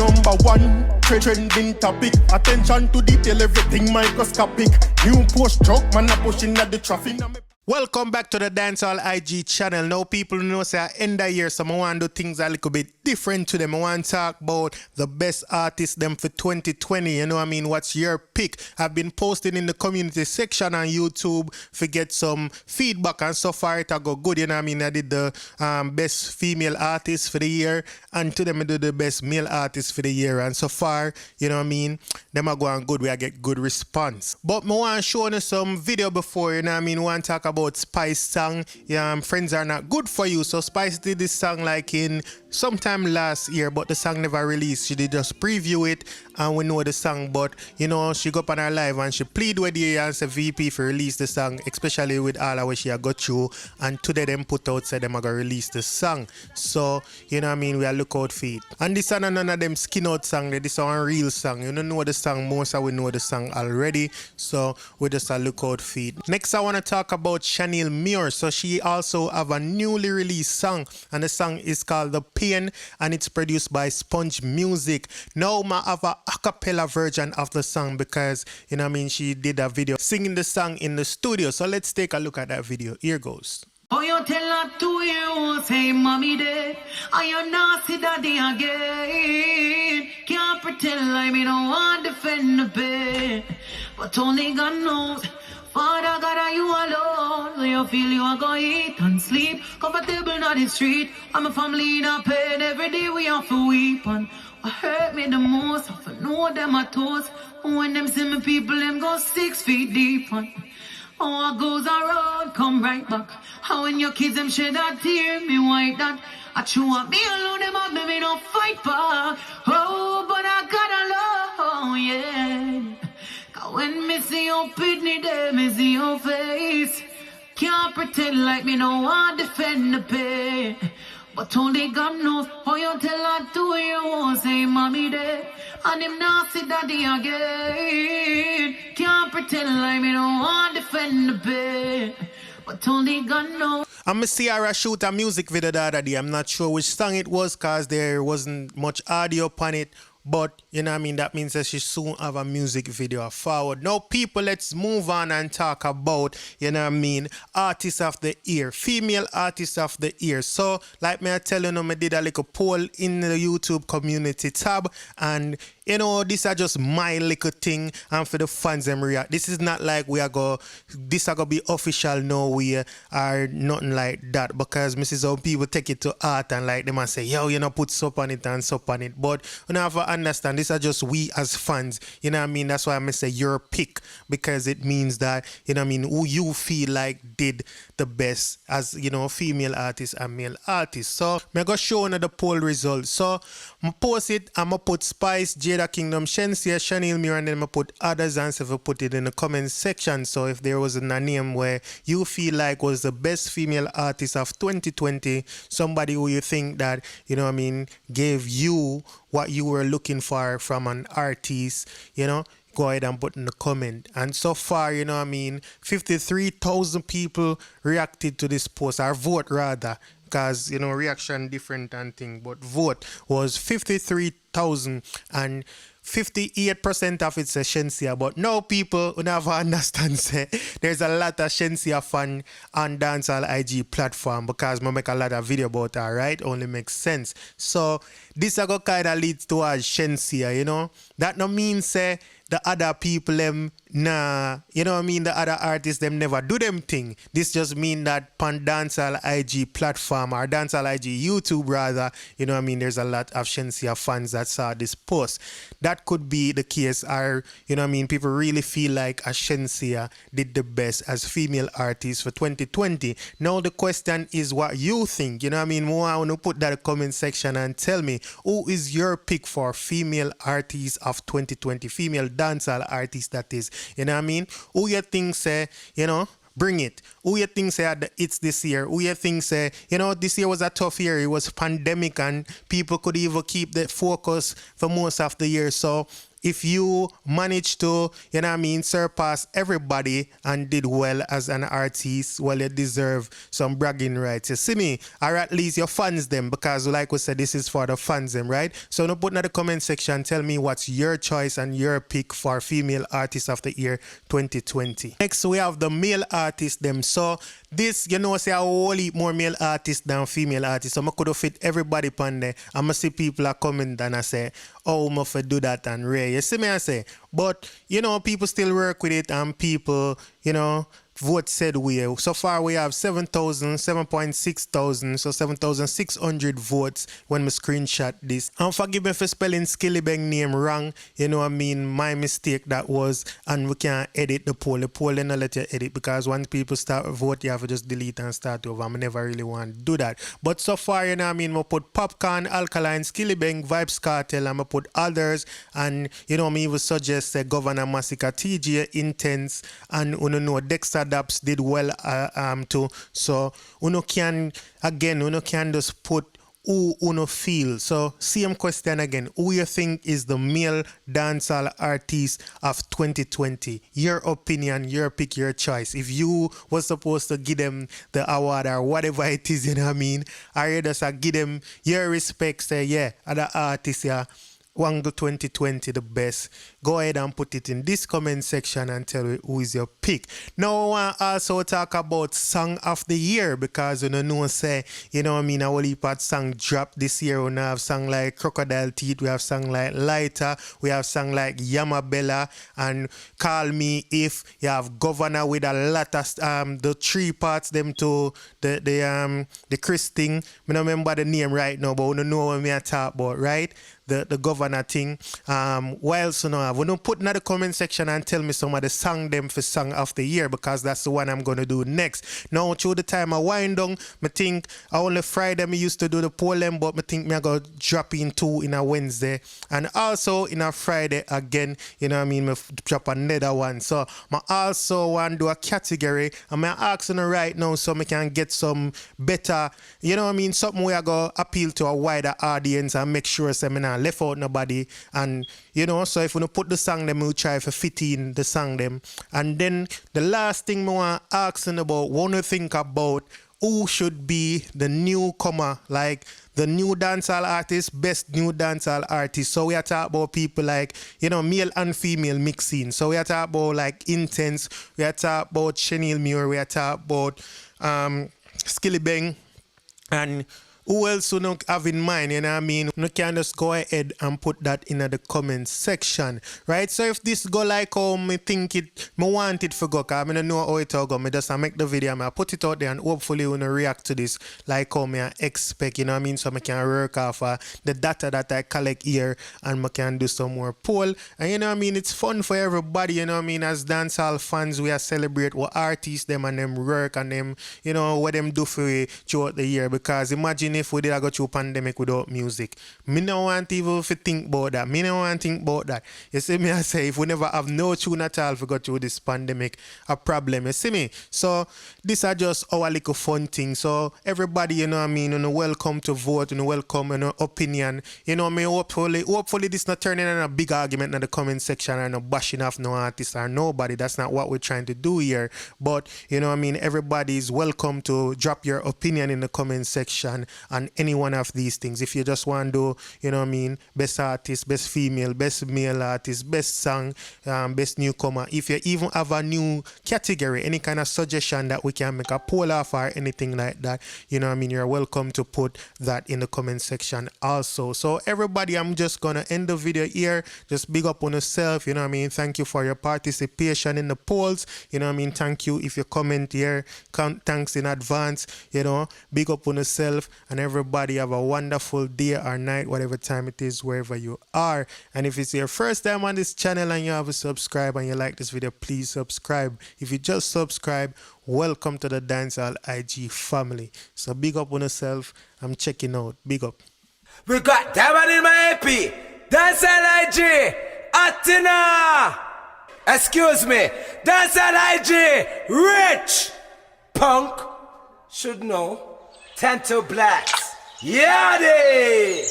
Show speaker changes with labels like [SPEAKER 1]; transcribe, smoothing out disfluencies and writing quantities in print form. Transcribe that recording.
[SPEAKER 1] number one. Trending topic. Attention to detail, everything microscopic. New post truck, man a pushing at the traffic. Welcome back to the Dancehall IG channel. Now people know say I end the year, so I want to do things a little bit different to them. I want to talk about the best artists them for 2020. You know what I mean? What's your pick? I've been posting in the community section on YouTube to get some feedback, and so far it go good. You know what I mean? I did the best female artist for the year, and to them I do the best male artist for the year, and so far, you know what I mean, them are going good. We get good response. But I want to show you some video before, you know what I mean? I want to talk about Spice song. Friends Are Not Good For You. So Spice did this song like in sometime last year, but the song never released. She did just preview it and we know the song, but you know, she go up on her live and she plead with the as a VP for release the song, especially with all of what she got through, and today them put out said them are gonna release the song. So you know what I mean, we are look out for it. And this one none of them skin out song, this one a real song. You don't know the song, most of we know the song already, so we just look out for it. Next I want to talk about Chanel Muir. So she also have a newly released song, and the song is called The Pain, and it's produced by Sponge Music. Now I have a acapella version of the song because you know what I mean, she did a video singing the song in the studio. So let's take a look at that video. Here goes.
[SPEAKER 2] Oh, you tell her to you, say mommy dead, and you not see daddy again. Can't pretend like me don't want to defend the bed, but only God knows. Father God, are you alone? So you feel you are going to eat and sleep comfortable on the street. I'm a family in a pain every day we have to weep. And what hurt me the most, I know them are toes. When them see me people, them go 6 feet deep. And what goes around, come right back. How when your kids them shed a tear, me white that. I chew up me alone, them up, me no fight back. Oh, but I got alone, yeah. When me see your pitney there, me see your face. Can't pretend like me no want defend the pain, but only God knows how you tell her to you. Say mommy there, and him not see daddy again. Can't pretend like me no want defend the pain, but only God knows.
[SPEAKER 1] I'm see her shoot a music video the other day. I'm not sure which song it was because there wasn't much audio upon it. But, you know what I mean, that means that she soon have a music video forward. Now, people, let's move on and talk about, you know what I mean, artist of the year, female artist of the year. So, like me I tell you, I did a little poll in the YouTube community tab, and you know, this are just my little thing, and for the fans them react. This is not like this are gonna be official no way or nothing like that, because Mrs. O people take it to art and like them and say, yo, you know, put soap on it and soap on it. But you know, I understand these are just we as fans, you know what I mean? That's why I'm gonna say your pick, because it means that, you know what I mean, who you feel like did the best as, you know, female artist and male artist. So I'm gonna show you the poll results. So I post it, I'm gonna put Spice, Jada Kingdom, Shensia, Chanel Muir, and then I put others and so put it in the comment section. So if there was a name where you feel like was the best female artist of 2020, somebody who you think that, you know what I mean, gave you what you were looking for from an artist, you know, go ahead and put in the comment. And so far, you know what I mean, 53,000 people reacted to this post, or vote rather, because, you know, reaction different and thing, but vote was 53,000 and 58% of it's a Shensia. But now people who never understand say there's a lot of Shensia fan on Dancehall IG platform, because I make a lot of video about her, right? Only makes sense. So this a go kind of leads towards Shensia, you know. That no mean say the other people them nah, you know what I mean, the other artists them never do them thing. This just mean that pan Dancehall IG platform, or Dancehall IG YouTube rather, you know what I mean, there's a lot of Shensia fans that saw this post. That could be the case, or you know what I mean, people really feel like a Shensia did the best as female artist for 2020. Now the question is what you think, you know what I mean. I want to put that in the comment section and tell me who is your pick for female artist of 2020, female dancehall artist that is. You know what I mean? Who you think say, you know, bring it. Who you think say it's this year? Who you think say, you know, this year was a tough year. It was pandemic and people could even keep the focus for most of the year. So if you manage to, you know what I mean, surpass everybody and did well as an artist, well, you deserve some bragging rights. You see me? Or at least your fans them, because like we said, this is for the fans them, right? So no put in the comment section, tell me what's your choice and your pick for female artist of the year 2020. Next, we have the male artist them. So this, you know, say a whole heap more male artists than female artists. So I could have fit everybody upon there. I'm see people are comment and I say, oh, I'm for do that and rare. You see me, I say. But, you know, people still work with it and people, you know, vote said way. So far we have 7.6 thousand, so 7,600 votes when we screenshot this. And forgive me for spelling Skillibeng name wrong. You know what I mean? My mistake that was, and we can't edit the poll. The poll they not let you edit because once people start vote, you have to just delete and start over. I never really want to do that. But so far, you know what I mean? We put Popcorn, Alkaline, Skillibeng, Vibes Cartel, and we put others. And you know me, we suggest Governor Massacre, TJ, Intense, and you know Dexter Daps did well too. So uno can just put who uno feel. So same question again. Who you think is the male dancehall artist of 2020? Your opinion, your pick, your choice. If you was supposed to give them the award or whatever it is, you know what I mean? Or you just give them your respect, say yeah, other artists yeah. Wango 2020 the best. Go ahead and put it in this comment section and tell me who is your pick. Now I want to also talk about song of the year because you know say, you know what I mean, a whole heap of song drop this year. We have song like Crocodile Teeth, we have song like Lighter, we have song like Yamabella and Call Me If. You have Governor with a lot of the three parts them to the Chris thing. I don't remember the name right now, but we know what I talk about, right? The governor thing. What else you know have? We don't put in the comment section and tell me some of the song them for song of the year because that's the one I'm gonna do next. Now through the time I wind down, I think only Friday me used to do the poll them, but I think me I go drop in 2 in a Wednesday and also in a Friday again, you know what I mean, me drop another one. So I also want to do a category and I ask you right now so I can get some better, you know what I mean, something where I go appeal to a wider audience and make sure seminar left out nobody. And you know, so if we put the song them, we'll try for 15 the song them. And then the last thing I want to ask about, want to think about who should be the newcomer, like the new dancehall artist, best new dancehall artist. So we are talking about people like, you know, male and female mixing. So we are talking about like Intense, we are talking about Chenille Muir, we are talking about Skillibeng, and who else you don't have in mind, you know what I mean? You can just go ahead and put that in the comment section, right? So if this go like how me think it, me want it for go, cause I don't know how it will go. Me just make the video, I put it out there and hopefully you react to this like how me expect, you know what I mean? So I can work off the data that I collect here and I can do some more poll. And you know what I mean? It's fun for everybody, you know what I mean? As dancehall fans, we are celebrate what artists them and them work and them, you know, what them do for you throughout the year. Because imagine if we did go through pandemic without music. Me no want even to think about that. Me no want to think about that. You see me, I say, if we never have no tune at all to go through this pandemic, a problem. You see me? So, these are just our little fun thing. So, everybody, you know what I mean, you know, welcome to vote, you know, welcome, you know, opinion. You know, me hopefully this not turning in a big argument in the comment section or no bashing off no artist or nobody. That's not what we're trying to do here. But, you know what I mean, everybody is welcome to drop your opinion in the comment section and any one of these things. If you just want to do, you know what I mean, best artist, best female, best male artist, best song, best newcomer. If you even have a new category, any kind of suggestion that we can make a poll off or anything like that, you know what I mean, you're welcome to put that in the comment section also. So everybody, I'm just going to end the video here. Just big up on yourself, you know what I mean. Thank you for your participation in the polls. You know what I mean. Thank you if you comment here. Thanks in advance, you know. Big up on yourself and everybody have a wonderful day or night, whatever time it is, wherever you are. And if it's your first time on this channel and you haven't subscribed and you like this video, please subscribe. If you just subscribe, welcome to the Dancehall IG family. So big up on yourself. I'm checking out. Big up.
[SPEAKER 3] We got that one in my AP. Dancehall IG. Atina. Excuse me. Dancehall IG. Rich. Punk. Should know. 10 to blacks. Yeah, they.